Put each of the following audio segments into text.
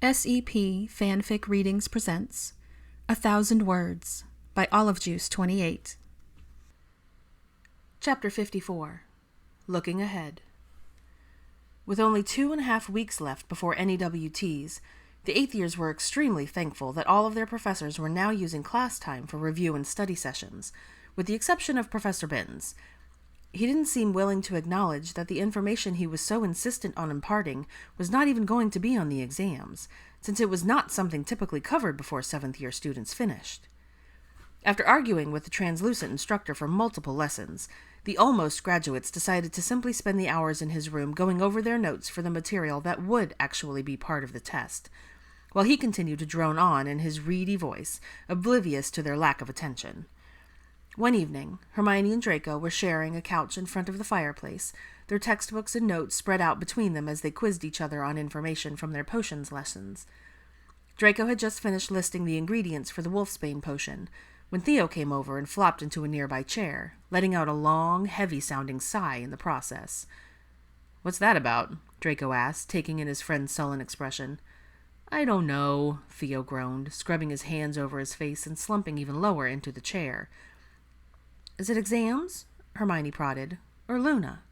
SEP Fanfic Readings presents 1,000 Words by Olive Juice 28. Chapter 54. Looking Ahead. With only 2.5 weeks left before NEWTs, the 8th years were extremely thankful that all of their professors were now using class time for review and study sessions, with the exception of Professor Binns. He didn't seem willing to acknowledge that the information he was so insistent on imparting was not even going to be on the exams, since it was not something typically covered before 7th-year students finished. After arguing with the translucent instructor for multiple lessons, the almost graduates decided to simply spend the hours in his room going over their notes for the material that would actually be part of the test, while he continued to drone on in his reedy voice, oblivious to their lack of attention. One evening, Hermione and Draco were sharing a couch in front of the fireplace, their textbooks and notes spread out between them as they quizzed each other on information from their potions lessons. Draco had just finished listing the ingredients for the wolfsbane potion, when Theo came over and flopped into a nearby chair, letting out a long, heavy-sounding sigh in the process. "What's that about?" Draco asked, taking in his friend's sullen expression. "I don't know," Theo groaned, scrubbing his hands over his face and slumping even lower into the chair. "Is it exams?" Hermione prodded. "Or Luna?"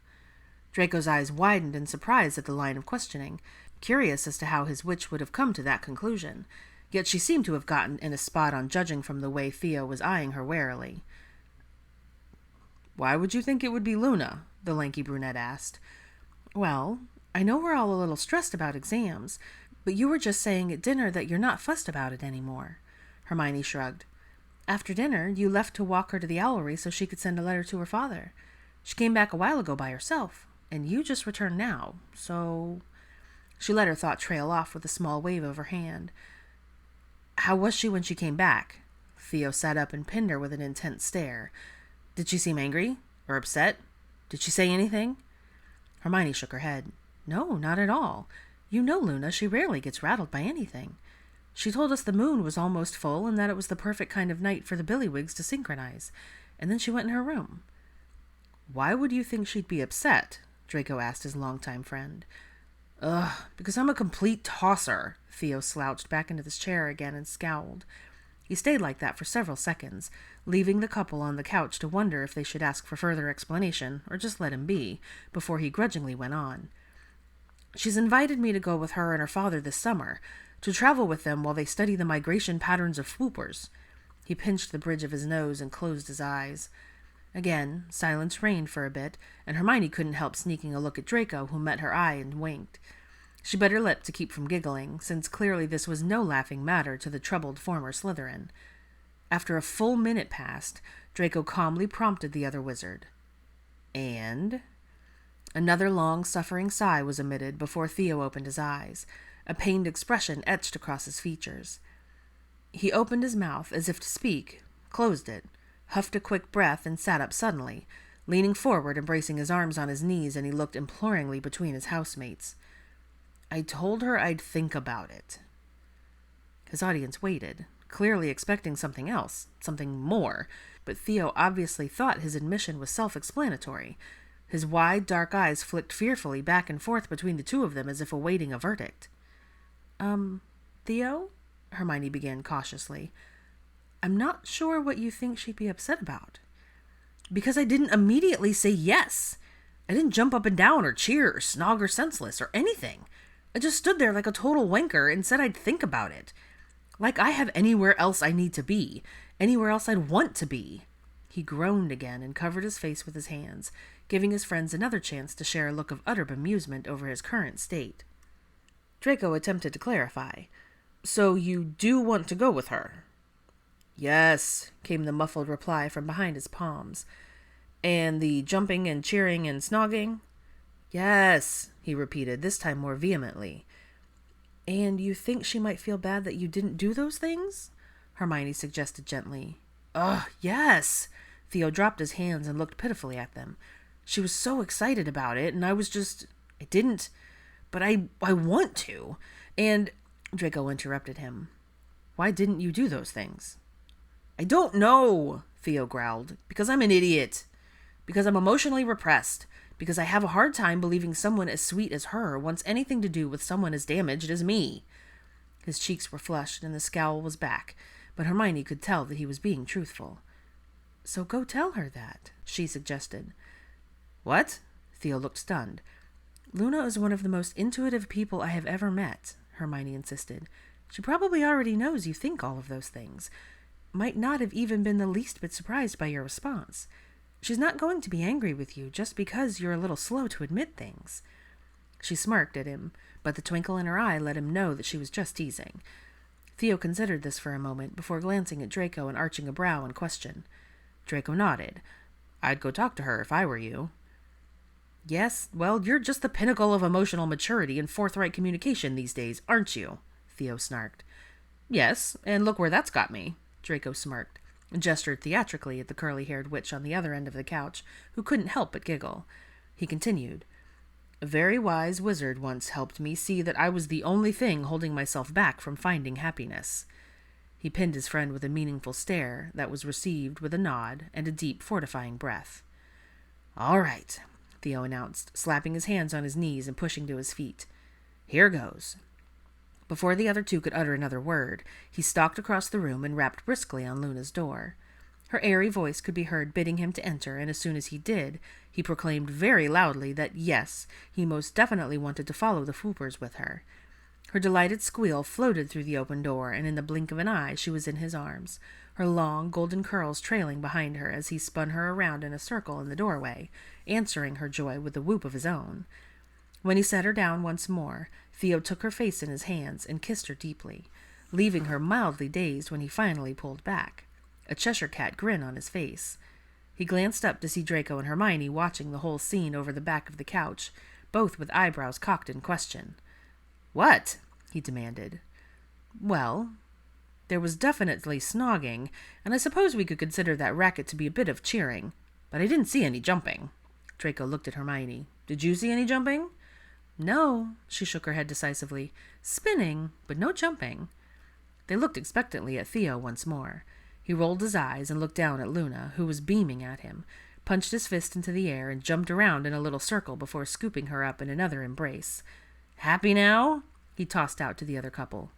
Draco's eyes widened in surprise at the line of questioning, curious as to how his witch would have come to that conclusion, yet she seemed to have gotten in a spot on judging from the way Theo was eyeing her warily. "Why would you think it would be Luna?" the lanky brunette asked. "Well, I know we're all a little stressed about exams, but you were just saying at dinner that you're not fussed about it anymore." Hermione shrugged. "After dinner, you left to walk her to the owlery so she could send a letter to her father. She came back a while ago by herself, and you just returned now, so—" She let her thought trail off with a small wave of her hand. "How was she when she came back?" Theo sat up and pinned her with an intense stare. "Did she seem angry? Or upset? Did she say anything?" Hermione shook her head. "No, not at all. You know Luna, she rarely gets rattled by anything. She told us the moon was almost full and that it was the perfect kind of night for the billywhigs to synchronize, and then she went in her room." "Why would you think she'd be upset?" Draco asked his longtime friend. Because I'm a complete tosser." Theo slouched back into his chair again and scowled. He stayed like that for several seconds, leaving the couple on the couch to wonder if they should ask for further explanation or just let him be, before he grudgingly went on. "She's invited me to go with her and her father this summer, to travel with them while they study the migration patterns of swoopers." He pinched the bridge of his nose and closed his eyes. Again, silence reigned for a bit, and Hermione couldn't help sneaking a look at Draco, who met her eye and winked. She bit her lip to keep from giggling, since clearly this was no laughing matter to the troubled former Slytherin. After a full minute passed, Draco calmly prompted the other wizard. "And?" Another long-suffering sigh was emitted before Theo opened his eyes, a pained expression etched across his features. He opened his mouth as if to speak, closed it, huffed a quick breath, and sat up suddenly, leaning forward and bracing his arms on his knees, and he looked imploringly between his housemates. "I told her I'd think about it." His audience waited, clearly expecting something else, something more, but Theo obviously thought his admission was self-explanatory. His wide, dark eyes flicked fearfully back and forth between the two of them as if awaiting a verdict. Theo?" Hermione began cautiously. "I'm not sure what you think she'd be upset about." "Because I didn't immediately say yes. I didn't jump up and down or cheer or snog her senseless or anything. I just stood there like a total wanker and said I'd think about it. Like I have anywhere else I need to be, anywhere else I'd want to be." He groaned again and covered his face with his hands, giving his friends another chance to share a look of utter bemusement over his current state. Draco attempted to clarify. "So you do want to go with her?" "Yes," came the muffled reply from behind his palms. "And the jumping and cheering and snogging?" "Yes," he repeated, this time more vehemently. "And you think she might feel bad that you didn't do those things?" Hermione suggested gently. Yes." Theo dropped his hands and looked pitifully at them. "She was so excited about it, and I didn't, but I want to. And," Draco interrupted him, "why didn't you do those things?" "I don't know," Theo growled. "Because I'm an idiot. Because I'm emotionally repressed. Because I have a hard time believing someone as sweet as her wants anything to do with someone as damaged as me." His cheeks were flushed and the scowl was back, but Hermione could tell that he was being truthful. "So go tell her that," she suggested. "What?" Theo looked stunned. "Luna is one of the most intuitive people I have ever met," Hermione insisted. "She probably already knows you think all of those things. Might not have even been the least bit surprised by your response. She's not going to be angry with you just because you're a little slow to admit things." She smirked at him, but the twinkle in her eye let him know that she was just teasing. Theo considered this for a moment before glancing at Draco and arching a brow in question. Draco nodded. "I'd go talk to her if I were you." "Yes, well, you're just the pinnacle of emotional maturity and forthright communication these days, aren't you?" Theo snarked. "Yes, and look where that's got me," Draco smirked, and gestured theatrically at the curly-haired witch on the other end of the couch, who couldn't help but giggle. He continued, "A very wise wizard once helped me see that I was the only thing holding myself back from finding happiness." He pinned his friend with a meaningful stare that was received with a nod and a deep, fortifying breath. "All right," Theo announced, slapping his hands on his knees and pushing to his feet. "Here goes." Before the other two could utter another word, he stalked across the room and rapped briskly on Luna's door. Her airy voice could be heard bidding him to enter, and as soon as he did, he proclaimed very loudly that yes, he most definitely wanted to follow the Foopers with her. Her delighted squeal floated through the open door, and in the blink of an eye she was in his arms, her long golden curls trailing behind her as he spun her around in a circle in the doorway, answering her joy with a whoop of his own. When he set her down once more, Theo took her face in his hands and kissed her deeply, leaving her mildly dazed when he finally pulled back, a Cheshire cat grin on his face. He glanced up to see Draco and Hermione watching the whole scene over the back of the couch, both with eyebrows cocked in question. "What?" he demanded. "Well, there was definitely snogging, and I suppose we could consider that racket to be a bit of cheering, but I didn't see any jumping." Draco looked at Hermione. "Did you see any jumping?" "No," she shook her head decisively. "Spinning, but no jumping." They looked expectantly at Theo once more. He rolled his eyes and looked down at Luna, who was beaming at him, punched his fist into the air, and jumped around in a little circle before scooping her up in another embrace. "Happy now?" he tossed out to the other couple.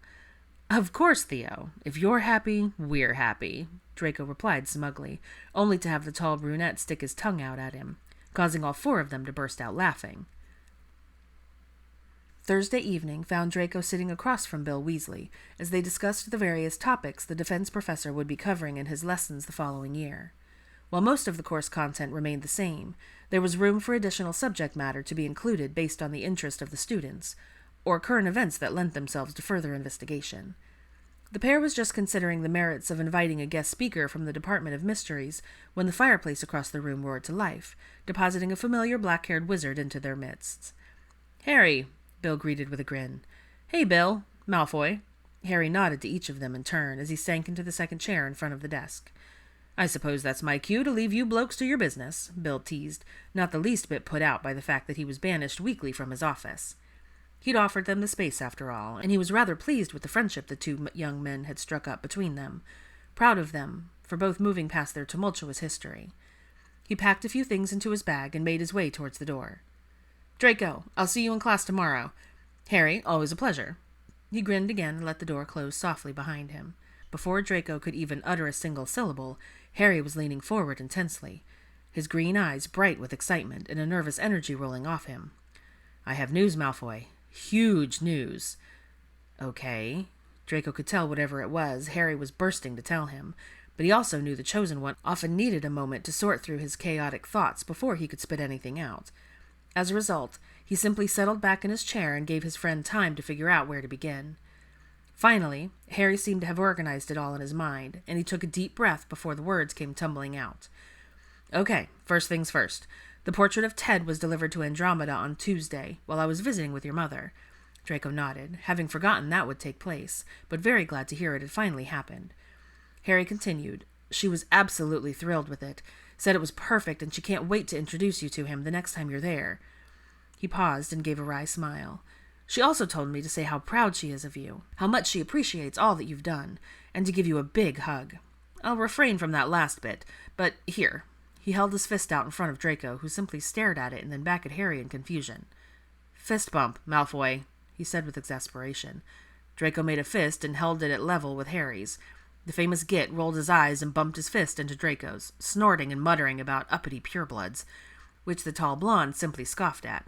"Of course, Theo. If you're happy, we're happy," Draco replied smugly, only to have the tall brunette stick his tongue out at him, causing all four of them to burst out laughing. Thursday evening found Draco sitting across from Bill Weasley as they discussed the various topics the defense professor would be covering in his lessons the following year. While most of the course content remained the same, there was room for additional subject matter to be included based on the interest of the students, or current events that lent themselves to further investigation. The pair was just considering the merits of inviting a guest speaker from the Department of Mysteries when the fireplace across the room roared to life, depositing a familiar black-haired wizard into their midst. "Harry," Bill greeted with a grin. "Hey, Bill. Malfoy." Harry nodded to each of them in turn as he sank into the second chair in front of the desk. "I suppose that's my cue to leave you blokes to your business," Bill teased, not the least bit put out by the fact that he was banished weekly from his office. He'd offered them the space after all, and he was rather pleased with the friendship the two young men had struck up between them, proud of them for both moving past their tumultuous history. He packed a few things into his bag and made his way towards the door. "Draco, I'll see you in class tomorrow. Harry, always a pleasure." He grinned again and let the door close softly behind him. Before Draco could even utter a single syllable, Harry was leaning forward intensely, his green eyes bright with excitement and a nervous energy rolling off him. "I have news, Malfoy. Huge news." "Okay." Draco could tell whatever it was Harry was bursting to tell him, but he also knew the chosen one often needed a moment to sort through his chaotic thoughts before he could spit anything out. As a result, he simply settled back in his chair and gave his friend time to figure out where to begin. Finally, Harry seemed to have organized it all in his mind, and he took a deep breath before the words came tumbling out. "Okay, first things first. The portrait of Ted was delivered to Andromeda on Tuesday, while I was visiting with your mother." Draco nodded, having forgotten that would take place, but very glad to hear it had finally happened. Harry continued, "She was absolutely thrilled with it, said it was perfect, and she can't wait to introduce you to him the next time you're there." He paused and gave a wry smile. "She also told me to say how proud she is of you, how much she appreciates all that you've done, and to give you a big hug. I'll refrain from that last bit, but here." He held his fist out in front of Draco, who simply stared at it and then back at Harry in confusion. "Fist bump, Malfoy," he said with exasperation. Draco made a fist and held it at level with Harry's. The famous Git rolled his eyes and bumped his fist into Draco's, snorting and muttering about uppity purebloods, which the tall blonde simply scoffed at.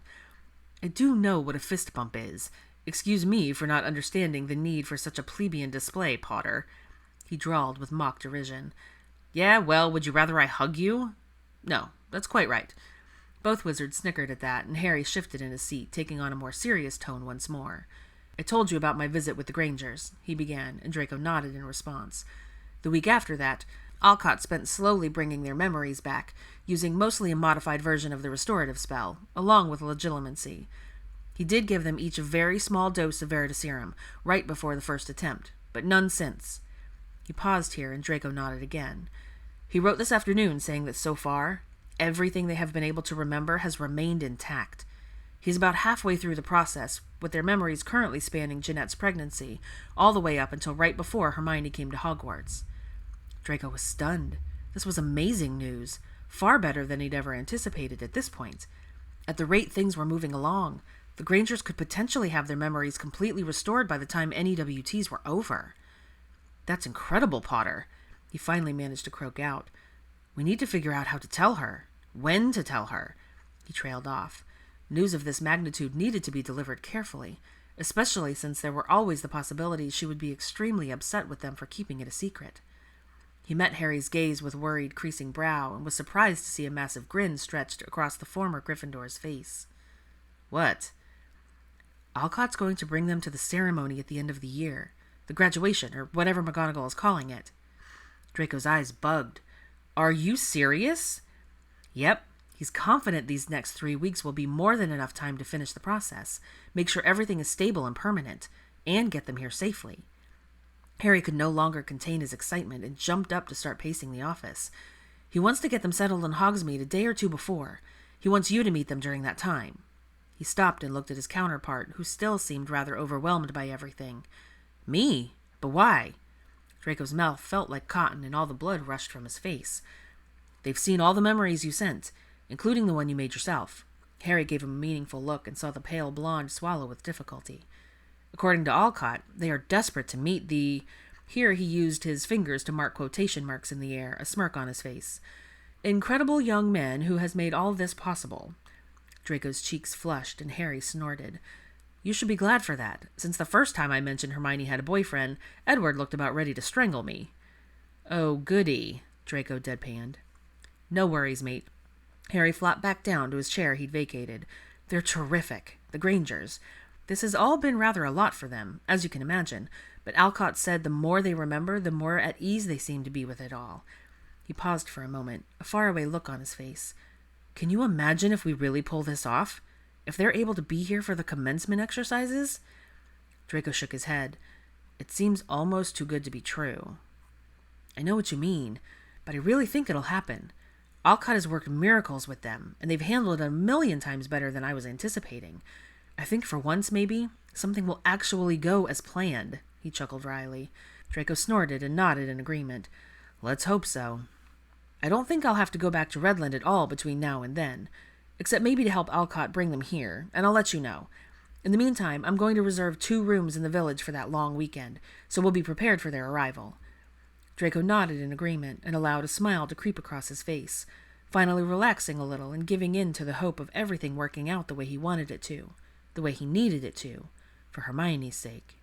I do know what a fist bump is. Excuse me for not understanding the need for such a plebeian display, Potter, he drawled with mock derision. Yeah, well, would you rather I hug you? No, that's quite right. Both wizards snickered at that, and Harry shifted in his seat, taking on a more serious tone once more. I told you about my visit with the Grangers, he began, and Draco nodded in response. The week after that, Alcott spent slowly bringing their memories back, using mostly a modified version of the restorative spell, along with legilimency. He did give them each a very small dose of Veritaserum, right before the first attempt, but none since. He paused here, and Draco nodded again. He wrote this afternoon saying that so far, everything they have been able to remember has remained intact. He's about halfway through the process, with their memories currently spanning Jeanette's pregnancy, all the way up until right before Hermione came to Hogwarts. Draco was stunned. This was amazing news, far better than he'd ever anticipated at this point. At the rate things were moving along, the Grangers could potentially have their memories completely restored by the time NEWTs were over. That's incredible, Potter, he finally managed to croak out. We need to figure out how to tell her, when to tell her. He trailed off. News of this magnitude needed to be delivered carefully, especially since there were always the possibilities she would be extremely upset with them for keeping it a secret. He met Harry's gaze with worried, creasing brow, and was surprised to see a massive grin stretched across the former Gryffindor's face. What? Alcott's going to bring them to the ceremony at the end of the year. The graduation, or whatever McGonagall is calling it. Draco's eyes bugged. Are you serious? Yep. He's confident these next 3 weeks will be more than enough time to finish the process, make sure everything is stable and permanent, and get them here safely. Harry could no longer contain his excitement and jumped up to start pacing the office. He wants to get them settled in Hogsmeade a day or two before. He wants you to meet them during that time. He stopped and looked at his counterpart, who still seemed rather overwhelmed by everything. Me? But why? Draco's mouth felt like cotton and all the blood rushed from his face. They've seen all the memories you sent, including the one you made yourself. Harry gave him a meaningful look and saw the pale blonde swallow with difficulty. According to Alcott, they are desperate to meet the... Here he used his fingers to mark quotation marks in the air, a smirk on his face. Incredible young man who has made all this possible. Draco's cheeks flushed and Harry snorted. You should be glad for that. Since the first time I mentioned Hermione had a boyfriend, Edward looked about ready to strangle me. Oh, goody, Draco deadpanned. No worries, mate. Harry flopped back down to his chair he'd vacated. They're terrific, the Grangers. This has all been rather a lot for them, as you can imagine, but Alcott said the more they remember, the more at ease they seem to be with it all. He paused for a moment, a faraway look on his face. Can you imagine if we really pull this off? If they're able to be here for the commencement exercises? Draco shook his head. It seems almost too good to be true. I know what you mean, but I really think it'll happen. Alcott has worked miracles with them, and they've handled it 1,000,000 times better than I was anticipating. I think for once, maybe, something will actually go as planned, he chuckled wryly. Draco snorted and nodded in agreement. Let's hope so. I don't think I'll have to go back to Redland at all between now and then, except maybe to help Alcott bring them here, and I'll let you know. In the meantime, I'm going to reserve 2 rooms in the village for that long weekend, so we'll be prepared for their arrival. Draco nodded in agreement and allowed a smile to creep across his face, finally relaxing a little and giving in to the hope of everything working out the way he wanted it to, the way he needed it to, for Hermione's sake.